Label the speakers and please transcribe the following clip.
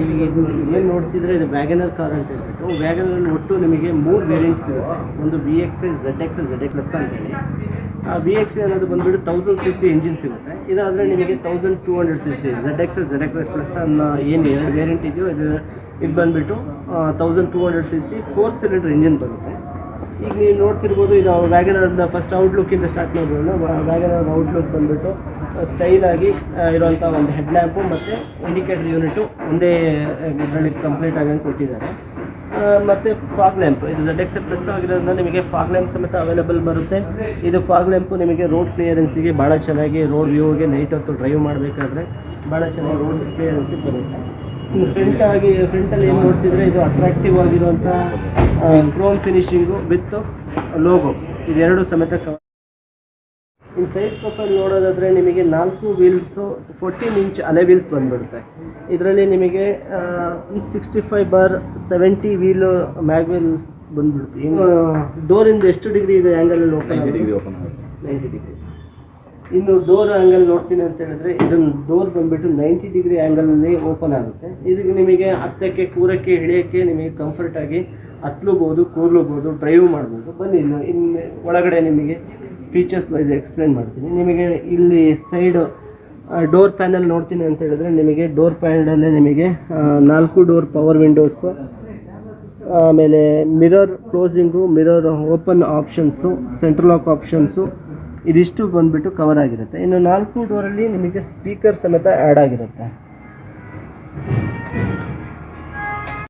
Speaker 1: ಈಗ ಇದು ಏನು ನೋಡ್ತಿದ್ರೆ ಇದು ವ್ಯಾಗನರ್ ಕಾರ್ ಅಂತ ಹೇಳ್ಬಿಟ್ಟು ವ್ಯಾಗನರಲ್ಲಿ ಒಟ್ಟು ನಿಮಗೆ 3 ವೇರಿಯಂಟ್ಸ್ ಸಿಗುತ್ತೆ. ಒಂದು VXI, ZXI, ZX ಪ್ಲಸ್ ಅಂತೇಳಿ. ಆ VXI ಅನ್ನೋದು ಬಂದುಬಿಟ್ಟು 1000 cc ಇಂಜಿನ್ ಸಿಗುತ್ತೆ. ಇದಾದರೆ ನಿಮಗೆ 1200 cc ZXI, ZX ಪ್ಲಸ್ ಅನ್ನೋ ಏನು 2 ವೇರಿಯಂಟ್ ಇದೆಯೋ ಇದು ಬಂದುಬಿಟ್ಟು 1200 cc 4 ಸಿಲಿಂಡರ್ ಇಂಜಿನ್ ಬರುತ್ತೆ. ಈಗ ನೀವು ನೋಡ್ತಿರ್ಬೋದು, ಇದು ವ್ಯಾಗನರ್ನ ಫಸ್ಟ್ ಔಟ್ಲುಕ್ಕಿಂದ ಸ್ಟಾರ್ಟ್ ಮಾಡ್ಬೋದು. ವ್ಯಾಗನರ್ ಔಟ್ಲುಕ್ ಬಂದುಬಿಟ್ಟು ಸ್ಟೈಲಾಗಿ ಇರುವಂಥ ಒಂದು ಹೆಡ್ ಲ್ಯಾಂಪು ಮತ್ತು ಇಂಡಿಕೇಟರ್ ಯೂನಿಟು ಒಂದೇ ಇದರಲ್ಲಿ ಕಂಪ್ಲೀಟ್ ಆಗಂಗೆ ಕೊಟ್ಟಿದ್ದಾರೆ. ಮತ್ತು ಫಾಗ್ ಲ್ಯಾಂಪ್, ಇದು ZXI ಪ್ಲಸ್ ಆಗಿರೋದ್ರಿಂದ ನಿಮಗೆ ಫಾಗ್ ಲ್ಯಾಂಪ್ ಸಮೇತ ಅವೈಲೇಬಲ್ ಬರುತ್ತೆ. ಇದು ಫಾಗ್ ಲ್ಯಾಂಪು ನಿಮಗೆ ರೋಡ್ ಕ್ಲಿಯರೆನ್ಸಿಗೆ ಭಾಳ ಚೆನ್ನಾಗಿ, ರೋಡ್ ವ್ಯೂಗೆ ನೈಟ್ ಹೊತ್ತು ಡ್ರೈವ್ ಮಾಡಬೇಕಾದ್ರೆ ಭಾಳ ಚೆನ್ನಾಗಿ ರೋಡ್ ಕ್ಲಿಯರೆನ್ಸಿಗೆ ಬರುತ್ತೆ. ಫ್ರಂಟಲ್ಲಿ ಏನು ನೋಡ್ತಿದ್ರೆ ಇದು ಅಟ್ರಾಕ್ಟಿವ್ ಆಗಿರುವಂಥ ಕ್ರೋಮ್ ಫಿನಿಶಿಂಗು ವಿತ್ ಲೋಗೋ ಇದೆರಡು ಸಮೇತ ಇನ್ನು ಸೈಡ್ ಪ್ರೊಫೈಲ್ ನೋಡೋದಾದರೆ ನಿಮಗೆ 4 ವೀಲ್ಸು 14 ಇಂಚ್ ಅಲೆ ವೀಲ್ಸ್ ಬಂದುಬಿಡುತ್ತೆ. ಇದರಲ್ಲಿ ನಿಮಗೆ 65/70 ವೀಲು ಮ್ಯಾಗ್ ವೀಲ್ ಬಂದುಬಿಡುತ್ತೆ. ಇನ್ನು ಡೋರಿಂದ ಎಷ್ಟು ಡಿಗ್ರಿ ಇದೆ ಆ್ಯಂಗಲಲ್ಲಿ ಓಪನ್ ಆಗುತ್ತೆ? 90 ಡಿಗ್ರಿ. ಇನ್ನು ಡೋರ್ ಆ್ಯಂಗಲ್ ನೋಡ್ತೀನಿ ಅಂತ ಹೇಳಿದ್ರೆ ಇದನ್ನು ಡೋರ್ ಬಂದುಬಿಟ್ಟು 90 ಡಿಗ್ರಿ ಆ್ಯಂಗಲಲ್ಲಿ ಓಪನ್ ಆಗುತ್ತೆ. ಇದಕ್ಕೆ ನಿಮಗೆ ಹತ್ತಕ್ಕೆ, ಕೂರಕ್ಕೆ, ಇಳಿಯೋಕ್ಕೆ ನಿಮಗೆ ಕಂಫರ್ಟಾಗಿ ಹತ್ಲೂಬೋದು, ಕೂರ್ಲೂಬೋದು, ಡ್ರೈವ್ ಮಾಡ್ಬೋದು. ಬನ್ನಿ ಇನ್ನು ಒಳಗಡೆ ನಿಮಗೆ ಫೀಚರ್ಸ್ ವೈಸ್ ಎಕ್ಸ್ಪ್ಲೇನ್ ಮಾಡ್ತೀನಿ. ನಿಮಗೆ ಇಲ್ಲಿ ಸೈಡ್ ಡೋರ್ ಪ್ಯಾನಲ್ ನೋಡ್ತೀನಿ ಅಂತ ಹೇಳಿದ್ರೆ ನಿಮಗೆ ಡೋರ್ ಪ್ಯಾನಲಲ್ಲಿ ನಿಮಗೆ 4 ಡೋರ್ ಪವರ್ ವಿಂಡೋಸು, ಆಮೇಲೆ mirror closing, mirror open options, central lock options ಇದಿಷ್ಟು ಬಂದುಬಿಟ್ಟು ಕವರ್ ಆಗಿರುತ್ತೆ. ಇನ್ನು 4 ಡೋರಲ್ಲಿ ನಿಮಗೆ ಸ್ಪೀಕರ್ ಸಮೇತ ಆ್ಯಡ್ ಆಗಿರುತ್ತೆ.